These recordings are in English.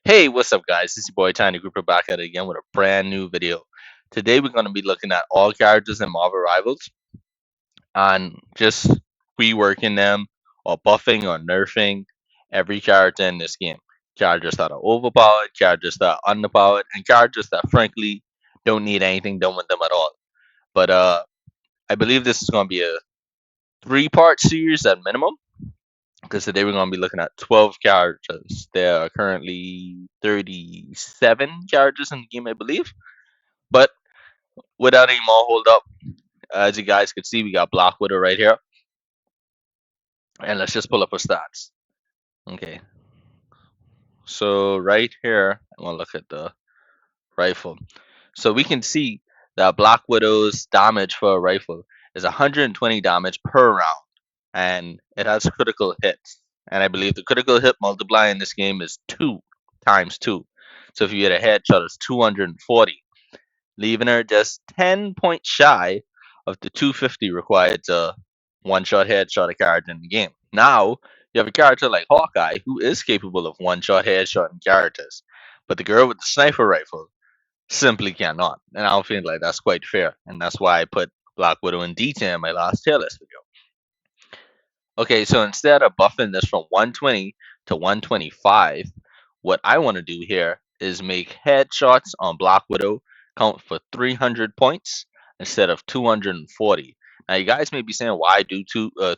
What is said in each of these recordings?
Hey, what's up, guys? This is your boy Tiny Grouper back at it again with a brand new video. Today, we're going to be looking at all characters in Marvel Rivals and just reworking them or buffing or nerfing every character in this game. Characters that are overpowered, characters that are underpowered, and characters that, frankly, don't need anything done with them at all. But I believe this is going to be a three-part series at minimum, because today we're going to be looking at 12 characters. There are currently 37 characters in the game, I believe. But without any more hold up, as you guys can see, we got Black Widow right here. And let's just pull up her stats. Okay. So right here, I'm going to look at the rifle. So we can see that Black Widow's damage for a rifle is 120 damage per round. And it has critical hits. And I believe the critical hit multiplier in this game is 2 times 2. So if you get a headshot, it's 240, leaving her just 10 points shy of the 250 required to one-shot headshot a character in the game. Now, you have a character like Hawkeye who is capable of one-shot headshotting characters, but the girl with the sniper rifle simply cannot. And I don't feel like that's quite fair, and that's why I put Black Widow in detail in my last tier list video. Okay, so instead of buffing this from 120 to 125, what I want to do here is make headshots on Black Widow count for 300 points instead of 240. Now, you guys may be saying, why do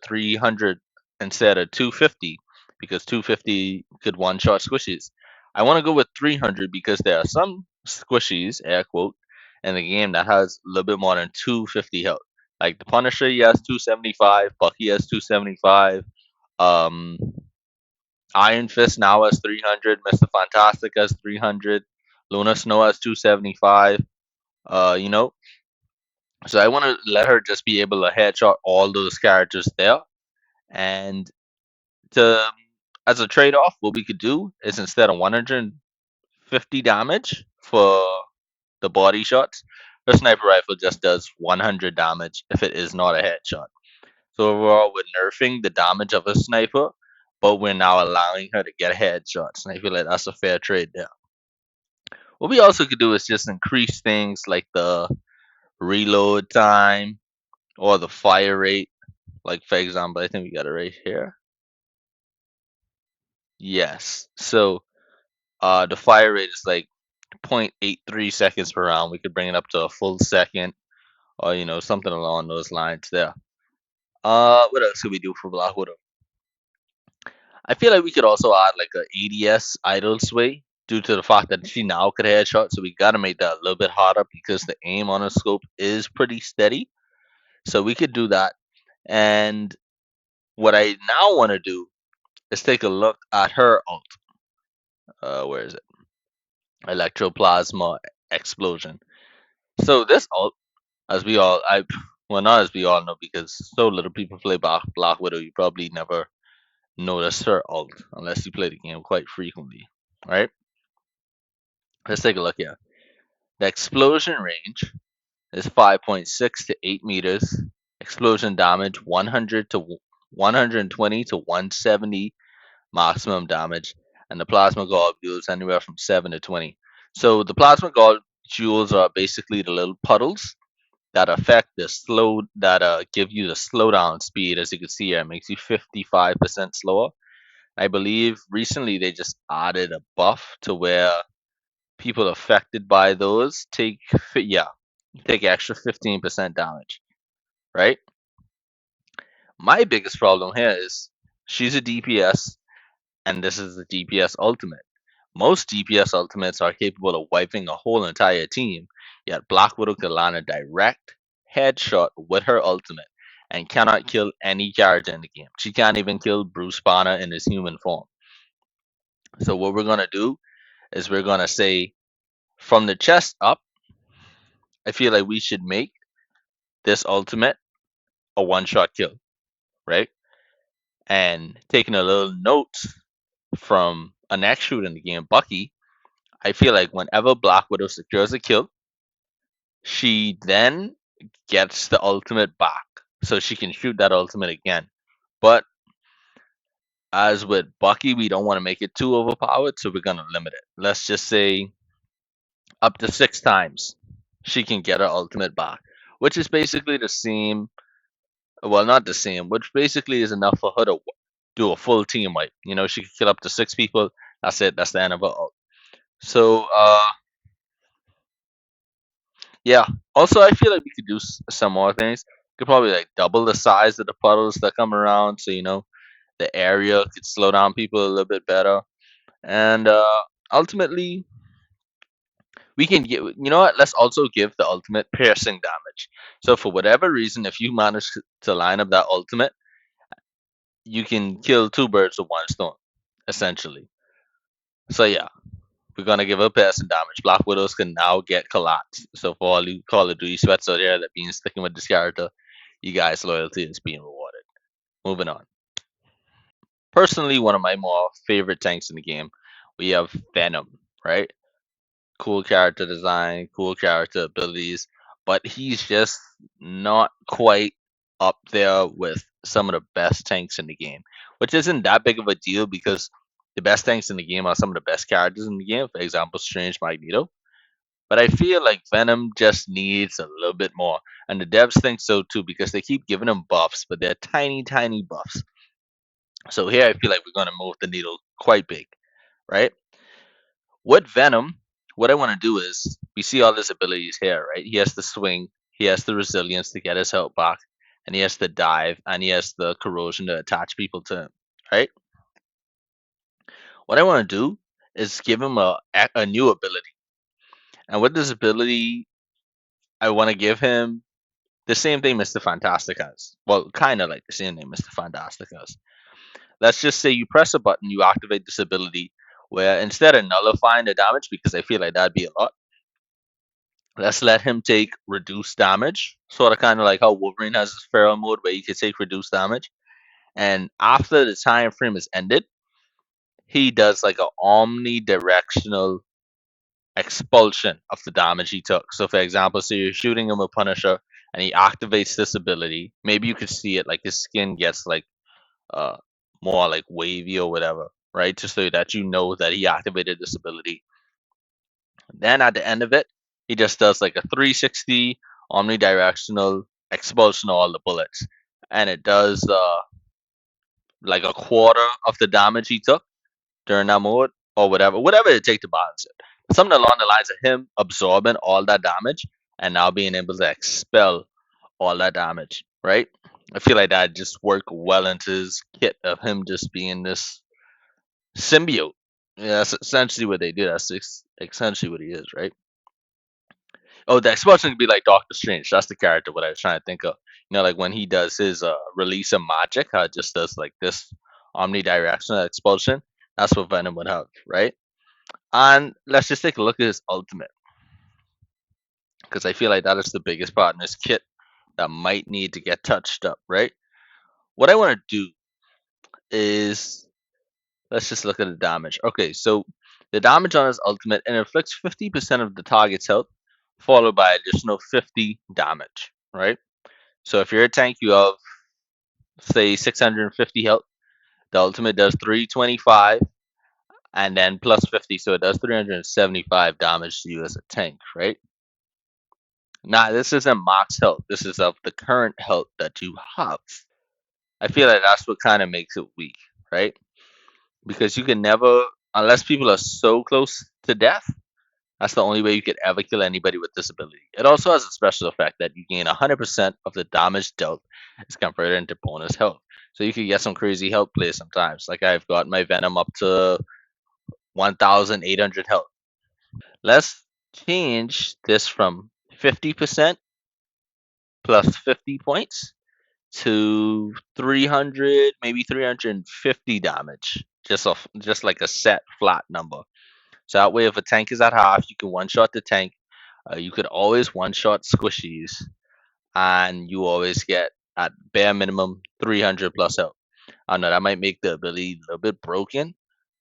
300 instead of 250? Because 250 could one-shot squishies. I want to go with 300 because there are some squishies, air quote, in the game that has a little bit more than 250 health. Like the Punisher, he has 275. Bucky has 275. Um, Iron Fist now has 300. Mr. Fantastic has 300. Luna Snow has 275. You know, so I want to let her just be able to headshot all those characters there. And to as a trade off, what we could do is instead of 150 damage for the body shots, the sniper rifle just does 100 damage if it is not a headshot. So overall, we're nerfing the damage of a sniper, but we're now allowing her to get headshots. And I feel like that's a fair trade there. What we also could do is just increase things like the reload time or the fire rate. Like, for example, I think we got it right here. Yes. So the fire rate is like 0.83 seconds per round. We could bring it up to a full second, or something along those lines there. What else could we do for Black Widow? I feel like we could also add like a ADS idle sway due to the fact that she now could headshot. So we gotta make that a little bit harder because the aim on her scope is pretty steady. So we could do that. And what I now want to do is take a look at her ult. Where is it? Electroplasma explosion. So this ult, as we all, well, not as we all know, because so little people play Black Widow, you probably never notice her ult unless you play the game quite frequently, right? Let's take a look here. The explosion range is 5.6 to 8 meters. Explosion damage 100 to 120 to 170 maximum damage, and the plasma globules anywhere from 7 to 20. So the plasma globules are basically the little puddles that affect the slow that give you the slowdown speed. As you can see here, it makes you 55% slower. I believe recently they just added a buff to where people affected by those take extra 15% damage, right? My biggest problem here is she's a DPS and this is the DPS ultimate. Most DPS ultimates are capable of wiping a whole entire team, yet Black Widow can land a direct headshot with her ultimate and cannot kill any character in the game. She can't even kill Bruce Banner in his human form. So what we're gonna do is we're gonna say from the chest up, I feel like we should make this ultimate a one-shot kill, right? And taking a little note from a next shoot in the game, Bucky, I feel like whenever Black Widow secures a kill, she then gets the ultimate back. So she can shoot that ultimate again. But As with Bucky, we don't want to make it too overpowered, so we're gonna limit it. Let's just say up to 6 times she can get her ultimate back, which is basically the same. Well, not the same, which basically is enough for her to do a full team wipe. You know, she can kill up to 6 people. That's it. That's the end of her ult. So, yeah. Also, I feel like we could do some more things. Could probably like double the size of the puddles that come around, so you know the area could slow down people a little bit better. And ultimately, we can get. You know what? Let's also give the ultimate piercing damage. So for whatever reason, if you manage to line up that ultimate, you can kill two birds with one stone, essentially. So yeah, we're gonna give her piercing damage. Black Widows can now get collapsed. So for all you Call of Duty sweats out there that been sticking with this character, you guys' loyalty is being rewarded. Moving on. Personally, one of my more favorite tanks in the game, we have Venom, right? Cool character design, cool character abilities, but he's just not quite up there with some of the best tanks in the game, which isn't that big of a deal because the best tanks in the game are some of the best characters in the game. For example, Strange Magneto. But I feel like Venom just needs a little bit more, and the devs think so too because they keep giving him buffs, but they're tiny, tiny buffs. So here I feel like we're gonna move the needle quite big, right? With Venom, what I want to do is we see all his abilities here, right? He has the swing, he has the resilience to get his health back, and he has the dive, and he has the corrosion to attach people to him, right? What I want to do is give him a new ability, and with this ability, I want to give him the same thing Mr. Fantastic has. Well, kind of like the same thing Mr. Fantastic has. Let's just say you press a button, you activate this ability where instead of nullifying the damage, because I feel like that'd be a lot, let's let him take reduced damage. Sort of kind of like how Wolverine has his feral mode where he can take reduced damage. And after the time frame is ended, he does like a omnidirectional expulsion of the damage he took. So for example, so you're shooting him with Punisher and he activates this ability. Maybe you could see it like his skin gets like uh more like wavy or whatever, right? Just so that you know that he activated this ability. Then at the end of it, he just does like a 360 omnidirectional expulsion of all the bullets, and it does like a quarter of the damage he took during that mode, or whatever it takes to balance it. Something along the lines of him absorbing all that damage and now being able to expel all that damage, right? I feel like that just worked well into his kit of him just being this symbiote. Yeah, that's essentially what they do. That's essentially what he is, right? Oh, the expulsion could be like Doctor Strange. That's the character what I was trying to think of. You know, like when he does his release of magic, how it just does like this omnidirectional expulsion. That's what Venom would have, right? And let's just take a look at his ultimate, because I feel like that is the biggest part in this kit that might need to get touched up, right? What I want to do is let's just look at the damage. Okay, so the damage on his ultimate, it inflicts 50% of the target's health, followed by additional 50 damage, right? So if you're a tank, you have say 650 health. The ultimate does 325 and then plus 50, so it does 375 damage to you as a tank, right? Now this isn't max health. This is of the current health that you have. I feel like that's what kind of makes it weak, right? Because you can never, unless people are so close to death, that's the only way you could ever kill anybody with this ability. It also has a special effect that you gain 100% of the damage dealt is converted into bonus health. So you can get some crazy health plays sometimes. Like I've got my Venom up to 1,800 health. Let's change this from 50% plus 50 points to 300, maybe 350 damage. Just like a set flat number. So that way, if a tank is at half, you can one shot the tank. You could always one shot squishies, and you always get at bare minimum 300 plus health. I know that might make the ability a little bit broken,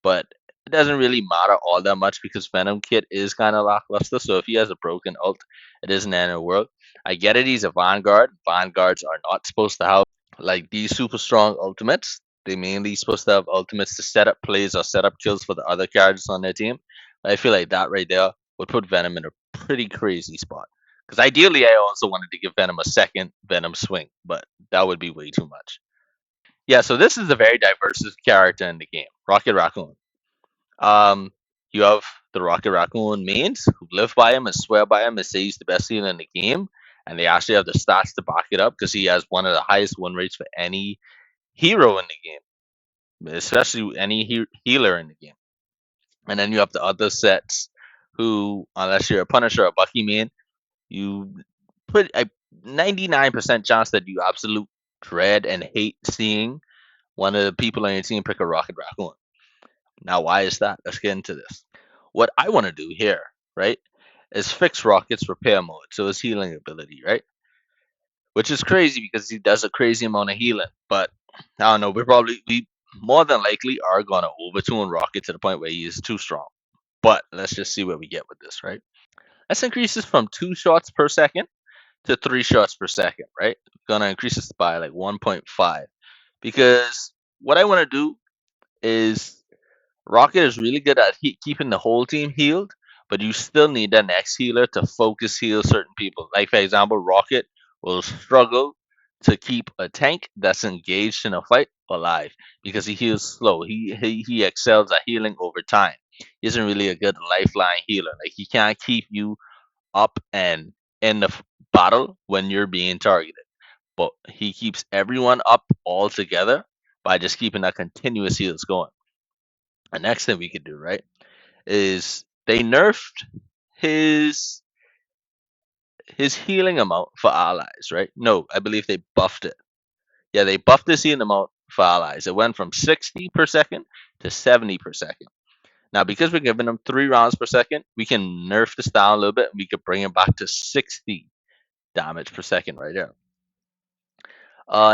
but it doesn't really matter all that much because Venom Kit is kind of lackluster. So if he has a broken ult, it isn't the end of the world. I get it, he's a Vanguard. Vanguards are not supposed to have like these super strong ultimates. they mainly supposed to have ultimates to set up plays or set up kills for the other characters on their team. I feel like that right there would put Venom in a pretty crazy spot. Because ideally, I also wanted to give Venom a second Venom swing, but that would be way too much. Yeah, so this is a very diverse character in the game, Rocket Raccoon. Um, you have the Rocket Raccoon mains who live by him and swear by him and say he's the best healer in the game, and they actually have the stats to back it up because he has one of the highest win rates for any hero in the game, especially any healer in the game. And then you have the other sets who, unless you're a Punisher or a Bucky main, you put a 99% chance that you absolute dread and hate seeing one of the people on your team pick a Rocket Raccoon. Now, why is that? Let's get into this. What I want to do here, right, is fix Rocket's repair mode, so his healing ability, right? Which is crazy because he does a crazy amount of healing. But I don't know, we more than likely are gonna overtune Rocket to the point where he is too strong. But let's just see what we get with this, right? Let's increase this from 2 shots per second to 3 shots per second, right? Gonna increase this by like 1.5 because what I want to do is Rocket is really good at keeping the whole team healed, but you still need the next healer to focus heal certain people. Like, for example, Rocket will struggle to keep a tank that's engaged in a fight alive because he heals slow. He excels at healing over time. He isn't really a good lifeline healer. Like, he can't keep you up and in the battle when you're being targeted. But he keeps everyone up all together by just keeping that continuous heals going. The next thing we could do, right, is they nerfed his his healing amount for allies, right? No, I believe they buffed it. Yeah, they buffed his healing amount for allies. It went from 60 per second to 70 per second. Now, because we're giving them 3 rounds per second, we can nerf this down a little bit and we could bring it back to 60 damage per second right there.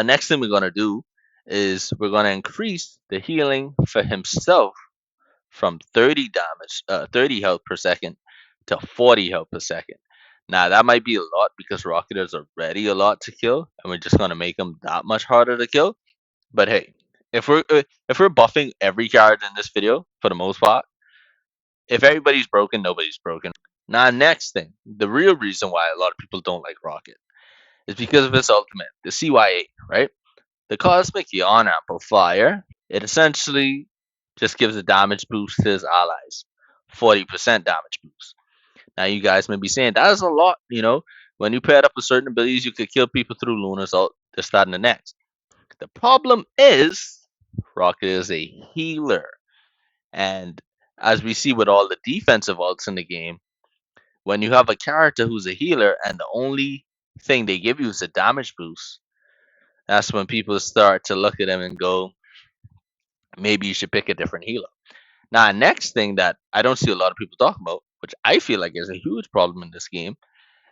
Next thing we're gonna do is we're gonna increase the healing for himself from 30 health per second to 40 health per second. Now that might be a lot because Rocket is already a lot to kill, and we're just gonna make him that much harder to kill. But hey, if we're buffing every character in this video for the most part, if everybody's broken, nobody's broken. Now, next thing, the real reason why a lot of people don't like Rocket is because of his ultimate, the CY8, right? The Cosmic Yawn Amplifier. It essentially just gives a damage boost to his allies, 40% damage boost. Now, you guys may be saying that is a lot, you know. When you pair it up with certain abilities, you could kill people through Luna's ult, this, that, and the next. The problem is, Rocket is a healer. And as we see with all the defensive ults in the game, when you have a character who's a healer and the only thing they give you is a damage boost, that's when people start to look at him and go, maybe you should pick a different healer. Now, next thing that I don't see a lot of people talking about, which I feel like is a huge problem in this game,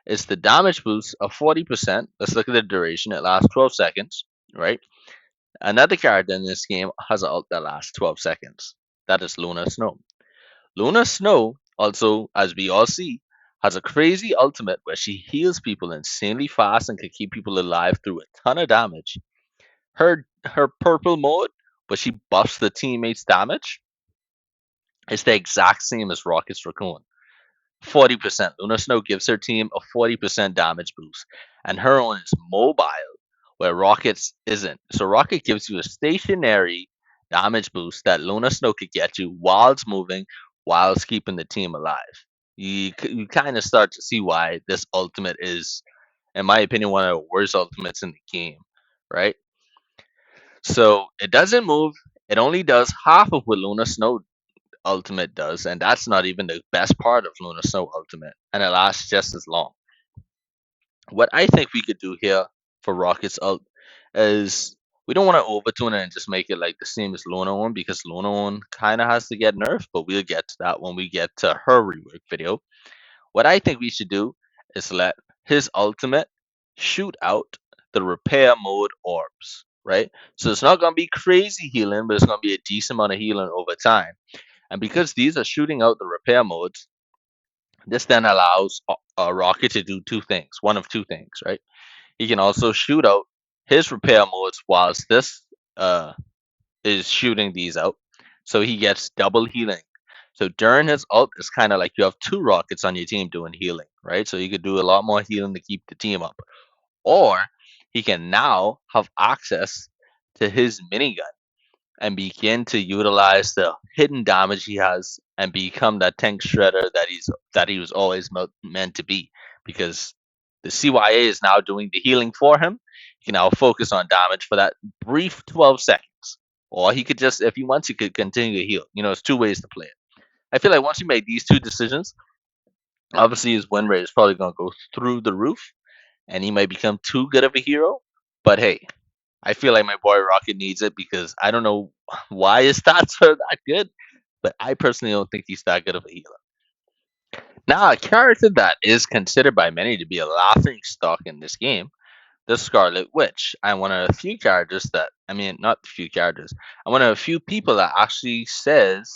is the damage boost of 40%. Let's look at the duration. It lasts 12 seconds, right? Another character in this game has an ult that lasts 12 seconds. That is Luna Snow. Luna Snow, also, as we all see, has a crazy ultimate where she heals people insanely fast and can keep people alive through a ton of damage. Her purple mode, where she buffs the teammates' damage, is the exact same as Rocket's Raccoon. 40%. Luna Snow gives her team a 40% damage boost, and her own is mobile, where Rocket's isn't. So Rocket gives you a stationary damage boost that Luna Snow could get you whilst moving, whilst keeping the team alive. You kind of start to see why this ultimate is, in my opinion, one of the worst ultimates in the game, right? So it doesn't move. It only does half of what Luna Snow Ultimate does, and that's not even the best part of Luna Snow Ultimate, and it lasts just as long. What I think we could do here for Rocket's ult is we don't want to overtune it and just make it like the same as Luna one because Luna one kind of has to get nerfed, but we'll get to that when we get to her rework video. What I think we should do is let his ultimate shoot out the repair mode orbs, right? So it's not gonna be crazy healing, but it's gonna be a decent amount of healing over time. And because these are shooting out the repair modes, this then allows a rocket to do two things, one of two things, right? He can also shoot out his repair modes whilst this is shooting these out, so he gets double healing. So during his ult, it's kind of like you have two rockets on your team doing healing, right? So you could do a lot more healing to keep the team up. Or he can now have access to his minigun and begin to utilize the hidden damage he has and become that tank shredder that he was always meant to be, because the CYA is now doing the healing for him. He can now focus on damage for that brief 12 seconds. Or he could just, if he wants, he could continue to heal. It's two ways to play it. I feel like once you make these two decisions, obviously his win rate is probably going to go through the roof and he might become too good of a hero. But hey, I feel like my boy Rocket needs it because I don't know why his stats are that good, but I personally don't think he's that good of a healer. Now, a character that is considered by many to be a laughing stock in this game, the Scarlet Witch. I'm one of the few characters that, I mean, not the few characters, I'm one of the few people that actually says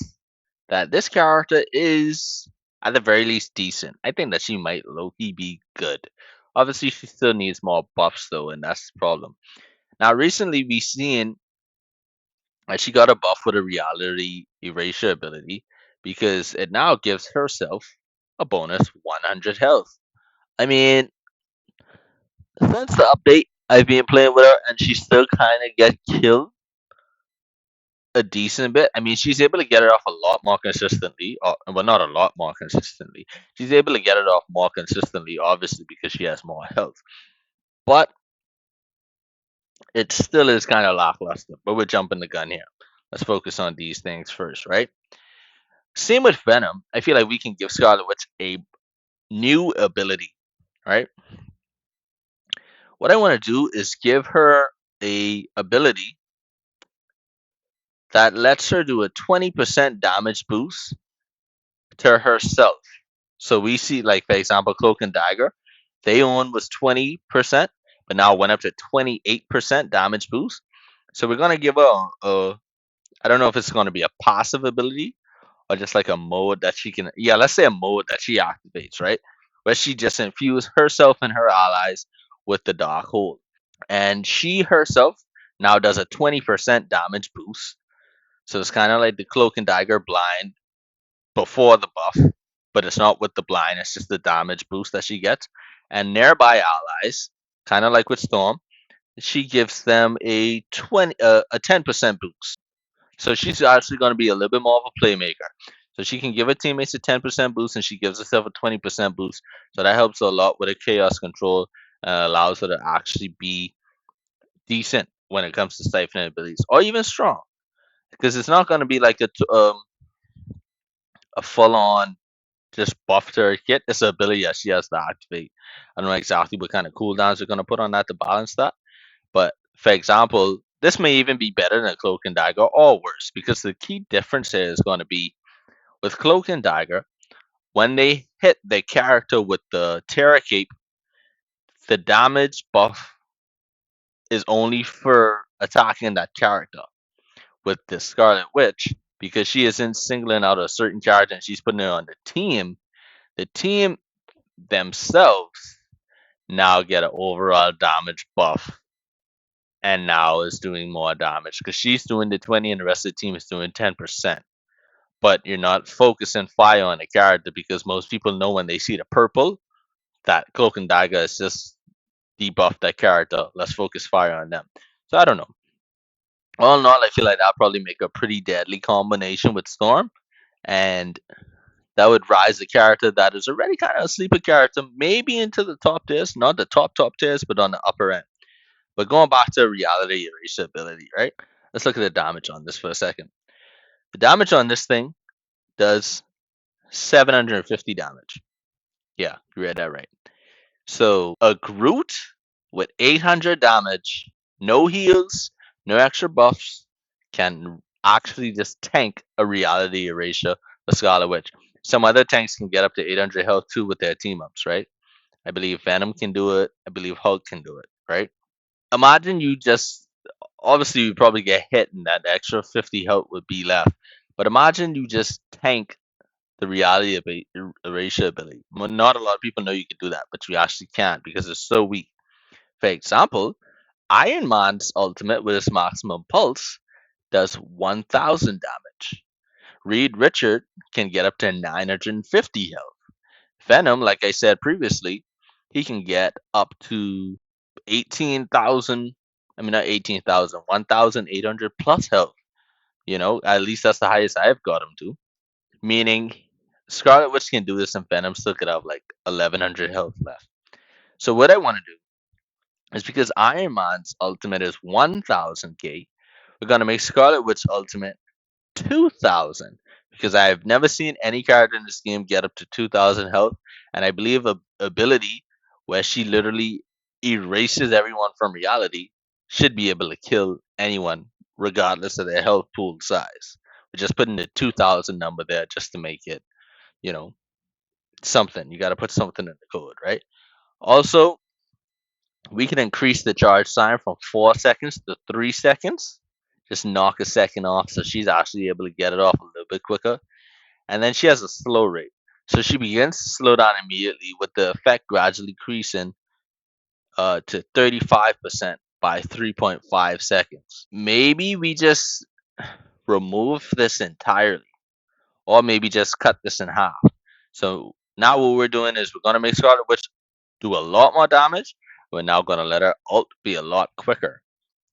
that this character is, at the very least, decent. I think that she might low-key be good. Obviously, she still needs more buffs, though, and that's the problem. Now, recently, we've seen that she got a buff with a reality erasure ability because it now gives herself a bonus 100 health. I mean, since the update, I've been playing with her and she still kind of get killed a decent bit. I mean, she's able to get it off a lot more consistently, or well, not a lot more consistently. She's able to get it off more consistently, obviously, because she has more health. But it still is kind of lackluster. But we're jumping the gun here. Let's focus on these things first, right? Same with Venom. I feel like we can give Scarlet Witch a new ability, right? What I want to do is give her a ability that lets her do a 20% damage boost to herself. So we see, like, for example, Cloak and Dagger, they own was 20%, but now went up to 28% damage boost. So we're gonna give her I don't know if it's gonna be a passive ability or just like a mode that she can, yeah, let's say a mode that she activates, right? Where she just infuse herself and her allies with the Dark Hold. And she herself now does a 20% damage boost. So it's kind of like the Cloak and Dagger blind before the buff, but it's not with the blind, it's just the damage boost that she gets. And nearby allies, kind of like with Storm, she gives them a 10% boost. So she's actually going to be a little bit more of a playmaker. So she can give her teammates a 10% boost and she gives herself a 20% boost. So that helps a lot with her chaos control, allows her to actually be decent when it comes to siphoning abilities, or even strong. Because it's not going to be like a full on just buff to her kit. It's an ability that she has to activate. I don't know exactly what kind of cooldowns they're going to put on that to balance that. But for example, this may even be better than Cloak and Dagger or worse, because the key difference here is going to be with Cloak and Dagger, when they hit their character with the Terra Cape, the damage buff is only for attacking that character. With the Scarlet Witch, because she isn't singling out a certain character and she's putting it on the team themselves now get an overall damage buff and now is doing more damage because she's doing the 20 and the rest of the team is doing 10%. But you're not focusing fire on the character because most people know when they see the purple that Cloak and Dagger is just debuff that character. Let's focus fire on them. So I don't know. All in all, I feel like that'll probably make a pretty deadly combination with Storm, and that would rise a character that is already kind of a sleeper character, maybe into the top tiers, not the top tiers, but on the upper end. But going back to reality erasure ability, right? Let's look at the damage on this for a second. The damage on this thing does 750 damage. Yeah, you read that right. So a Groot with 800 damage, no heals, no extra buffs, can actually just tank a reality erasure, a Scarlet Witch. Some other tanks can get up to 800 health too with their team ups, right? I believe Venom can do it. I believe Hulk can do it, right? Imagine you just, obviously you probably get hit and that extra 50 health would be left. But imagine you just tank the reality of erasure ability. Well, not a lot of people know you can do that, but you actually can't because it's so weak. For example, Iron Man's ultimate with his maximum pulse does 1000 damage. Reed Richard can get up to 950 health. Venom, like I said previously, he can get up to 18,000. I mean, not 18,000, 1,800 plus health. At least that's the highest I've got him to. Meaning, Scarlet Witch can do this and Venom still could have like 1,100 health left. So, what I want to do is because Iron Man's ultimate is 1,000k, we're going to make Scarlet Witch ultimate 2,000 because I've never seen any character in this game get up to 2,000 health, and I believe a ability where she literally erases everyone from reality should be able to kill anyone regardless of their health pool size. We're just putting the 2,000 number there just to make it, you know, something. You got to put something in the code, right? Also, we can increase the charge time from 4 seconds to 3 seconds. Just knock a second off so she's actually able to get it off a little bit quicker. And then she has a slow rate. So she begins to slow down immediately with the effect gradually increasing to 35% by 3.5 seconds. Maybe we just remove this entirely, or maybe just cut this in half. So now what we're doing is we're going to make Scarlet Witch do a lot more damage. We're now going to let her ult be a lot quicker.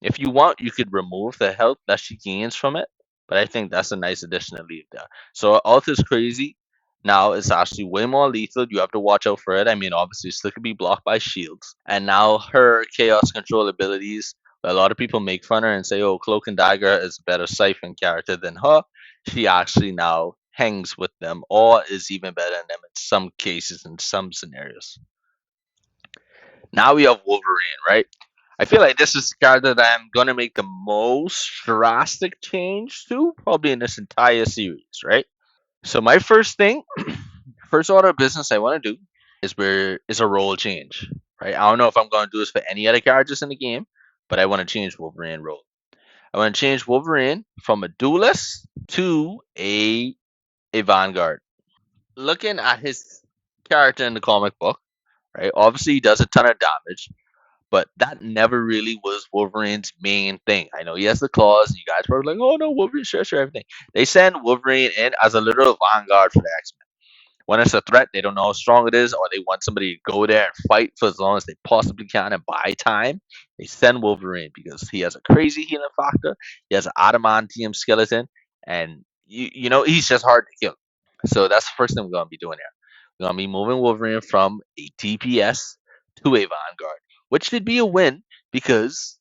If you want, you could remove the health that she gains from it, but I think that's a nice addition to leave there. So her ult is crazy. Now it's actually way more lethal. You have to watch out for it. I mean, obviously, still could be blocked by shields. And now her chaos control abilities. A lot of people make fun of her and say, "Oh, Cloak and Dagger is a better Siphon character than her." She actually now hangs with them, or is even better than them in some cases, in some scenarios. Now we have Wolverine, right? I feel like this is the character that I'm gonna make the most drastic change to, probably in this entire series, right? So my first thing, first order of business I want to do is a role change, right? I don't know if I'm gonna do this for any other characters in the game, but I want to change Wolverine role. I want to change Wolverine from a duelist to a vanguard. Looking at his character in the comic book, right? Obviously, he does a ton of damage, but that never really was Wolverine's main thing. I know he has the claws. You guys were like, "Oh no, Wolverine, sure, everything." They send Wolverine in as a literal vanguard for the X-Men. When it's a threat, they don't know how strong it is, or they want somebody to go there and fight for as long as they possibly can and buy time. They send Wolverine because he has a crazy healing factor. He has an adamantium skeleton, and he's just hard to kill. So that's the first thing we're gonna be doing here. We're gonna be moving Wolverine from a DPS to a Vanguard, which should be a win because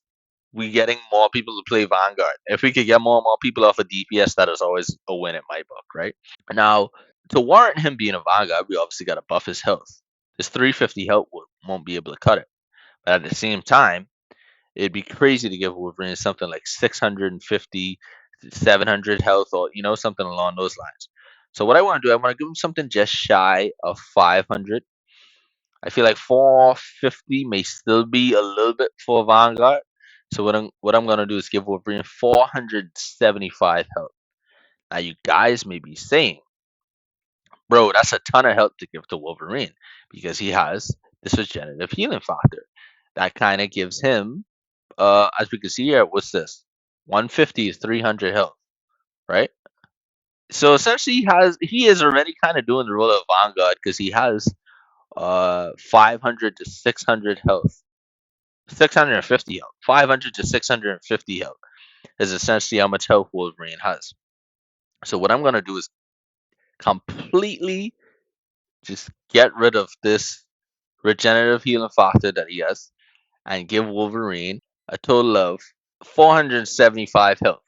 we're getting more people to play Vanguard. If we could get more and more people off of DPS, that is always a win in my book, right? Now, to warrant him being a Vanguard, we obviously got to buff his health. His 350 health won't be able to cut it. But at the same time, it'd be crazy to give Wolverine something like 650, 700 health, or something along those lines. So what I want to do, I want to give him something just shy of 500. I feel like 450 may still be a little bit for Vanguard. So what I'm gonna do is give Wolverine 475 health. Now you guys may be saying, "Bro, that's a ton of health to give to Wolverine because he has this regenerative healing factor." That kind of gives him, as we can see here, what's this? 150 is 300 health, right? So essentially, he is already kind of doing the role of Vanguard because he has 500 to 600 health, 650 health, 500 to 650 health is essentially how much health Wolverine has. So what I'm gonna do is completely just get rid of this regenerative healing factor that he has and give Wolverine a total of 475 health.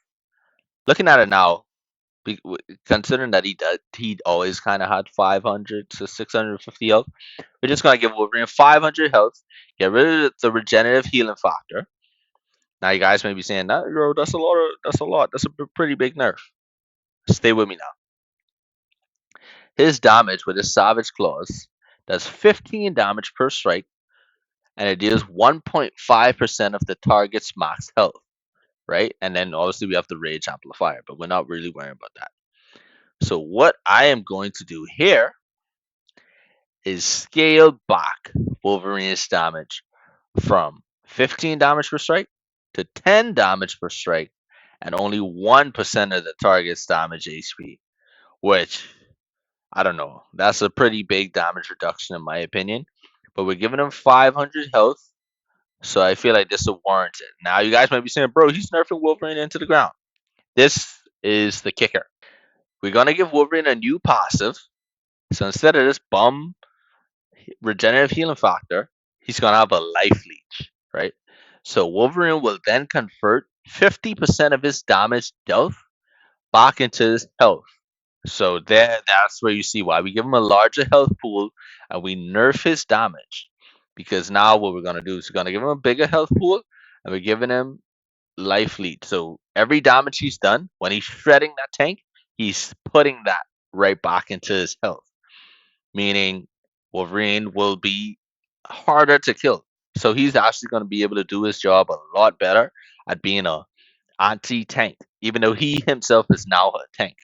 Looking at it now, considering that he always kind of had 500 to 650 health, we're just gonna give Wolverine 500 health, get rid of the regenerative healing factor. Now you guys may be saying, "That bro, that's a lot. That's a pretty big nerf." Stay with me now. His damage with his Savage Claws does 15 damage per strike, and it deals 1.5% of the target's max health. Right, and then obviously we have the Rage Amplifier, but we're not really worrying about that. So what I am going to do here is scale back Wolverine's damage from 15 damage per strike to 10 damage per strike and only 1% of the target's damage HP, which I don't know. That's a pretty big damage reduction in my opinion. But we're giving him 500 health, so I feel like this will warrant it. Now you guys might be saying, bro, he's nerfing Wolverine into the ground. This is the kicker. We're gonna give Wolverine a new passive. So instead of this bum regenerative healing factor, he's gonna have a life leech, right? So Wolverine will then convert 50% of his damage dealt back into his health. So that's where you see why we give him a larger health pool and we nerf his damage. Because now what we're gonna do is we're gonna give him a bigger health pool and we're giving him life lead. So every damage he's done, when he's shredding that tank, he's putting that right back into his health. Meaning Wolverine will be harder to kill. So he's actually going to be able to do his job a lot better at being a anti-tank, even though he himself is now a tank.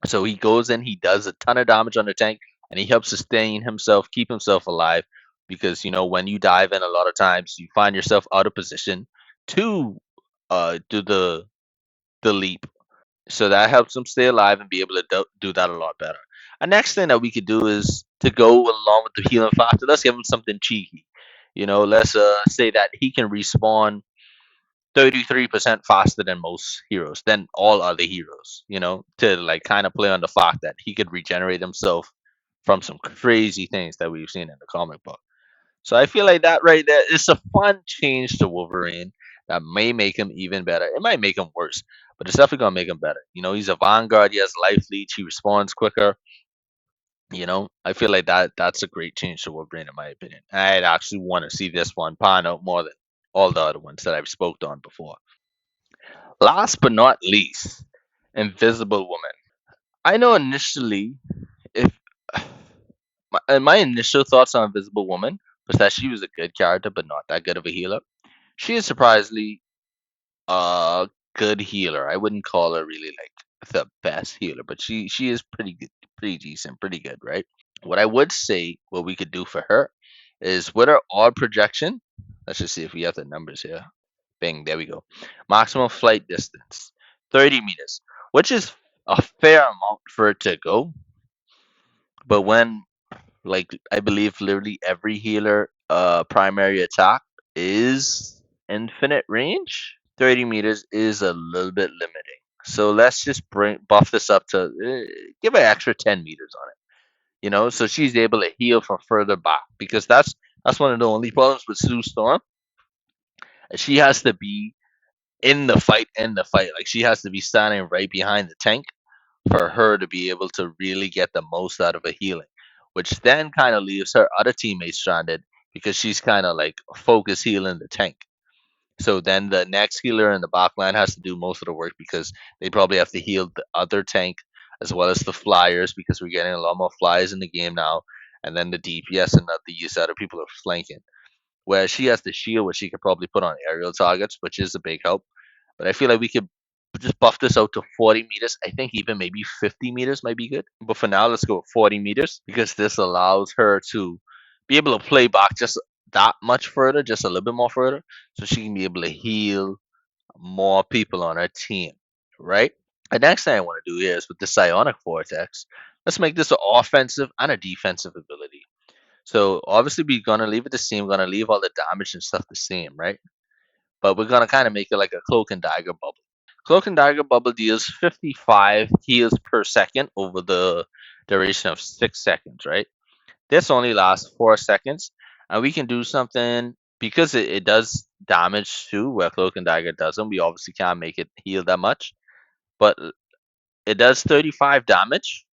So he goes in, he does a ton of damage on the tank, and he helps sustain himself, keep himself alive. Because when you dive in, a lot of times you find yourself out of position to do the leap. So that helps him stay alive and be able to do that a lot better. A next thing that we could do is to go along with the healing factor. Let's give him something cheeky. Let's say that he can respawn 33% faster than most heroes, than all other heroes. To like kind of play on the fact that he could regenerate himself from some crazy things that we've seen in the comic book. So I feel like that right there is a fun change to Wolverine that may make him even better. It might make him worse, but it's definitely gonna make him better. He's a Vanguard. He has life leech. He responds quicker. I feel like that's a great change to Wolverine in my opinion. I'd actually want to see this one pan out more than all the other ones that I've spoke on before. Last but not least, Invisible Woman. I know initially, if my initial thoughts on Invisible Woman was that she was a good character, but not that good of a healer. She is surprisingly a good healer. I wouldn't call her really like the best healer, but she is pretty good, pretty decent, pretty good, right? What I would say what we could do for her is with her odd projection. Let's just see if we have the numbers here. Bing, there we go. Maximum flight distance, 30 meters, which is a fair amount for it to go. But when like I believe literally every healer primary attack is infinite range. 30 meters is a little bit limiting. So let's just buff this up to give an extra 10 meters on it. So she's able to heal from further back because that's one of the only problems with Sue Storm. She has to be in the fight. Like she has to be standing right behind the tank for her to be able to really get the most out of a healing, which then kind of leaves her other teammates stranded because she's kind of like focus healing the tank. So then the next healer in the back line has to do most of the work because they probably have to heal the other tank as well as the flyers because we're getting a lot more flyers in the game now, and then the DPS and these other people are flanking. Whereas she has the shield, which she could probably put on aerial targets, which is a big help. But I feel like we could just buff this out to 40 meters. I think even maybe 50 meters might be good. But for now, let's go with 40 meters because this allows her to be able to play back just that much further, just a little bit more further, so she can be able to heal more people on her team, right? The next thing I want to do here is with the Psionic Vortex. Let's make this an offensive and a defensive ability. So obviously we're gonna leave it the same. We're gonna leave all the damage and stuff the same, right? But we're gonna kind of make it like a cloak and dagger bubble. Cloak and dagger bubble deals 55 heals per second over the duration of 6 seconds, right? This only lasts 4 seconds, and we can do something because it does damage too, where cloak and dagger doesn't. We obviously can't make it heal that much, but it does 35 damage.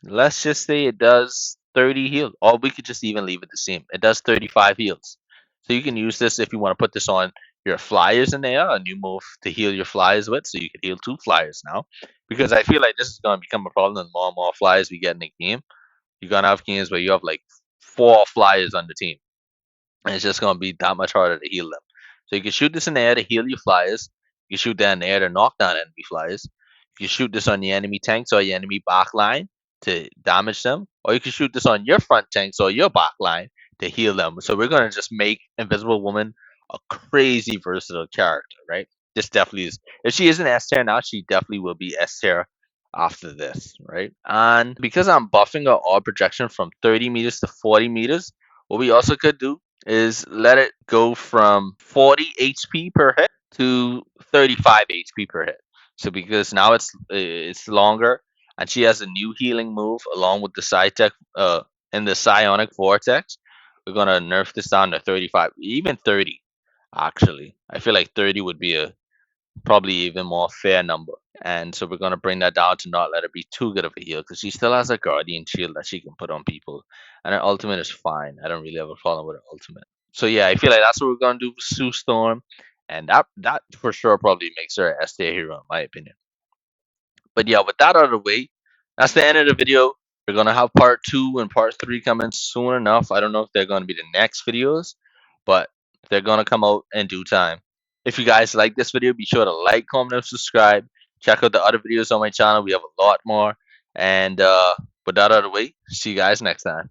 Let's just say it does 30 heals, or we could just even leave it the same. It does 35 heals. So you can use this if you want to put this on your flyers in there, a new move to heal your flyers with. So you can heal 2 flyers now. Because I feel like this is going to become a problem the more and more flyers we get in the game. You're going to have games where you have like 4 flyers on the team. And it's just going to be that much harder to heal them. So you can shoot this in the air to heal your flyers. You can shoot that in the air to knock down enemy flyers. You can shoot this on the enemy tanks or your enemy backline to damage them. Or you can shoot this on your front tanks or your backline to heal them. So we're going to just make Invisible Woman a crazy versatile character, right? this definitely is. If she isn't S tier now, she definitely will be S tier after this, right? And because I'm buffing her all projection from 30 meters to 40 meters, what we also could do is let it go from 40 HP per hit to 35 HP per hit. So because now it's longer, and she has a new healing move along with the Psytech in the Psionic Vortex, we're gonna nerf this down to 35, even 30. Actually, I feel like 30 would be a probably even more fair number. And so we're gonna bring that down to not let her be too good of a heal because she still has a guardian shield that she can put on people, and her ultimate is fine. I don't really have a problem with her ultimate. So yeah, I feel like that's what we're gonna do with Sue Storm, and that for sure probably makes her a S tier hero in my opinion. But yeah, with that out of the way, that's the end of the video. We're gonna have part two and part three coming soon enough. I don't know if they're gonna be the next videos, but they're gonna come out in due time. If you guys like this video, be sure to like, comment, and subscribe. Check out the other videos on my channel. We have a lot more. And with that out of the way, see you guys next time.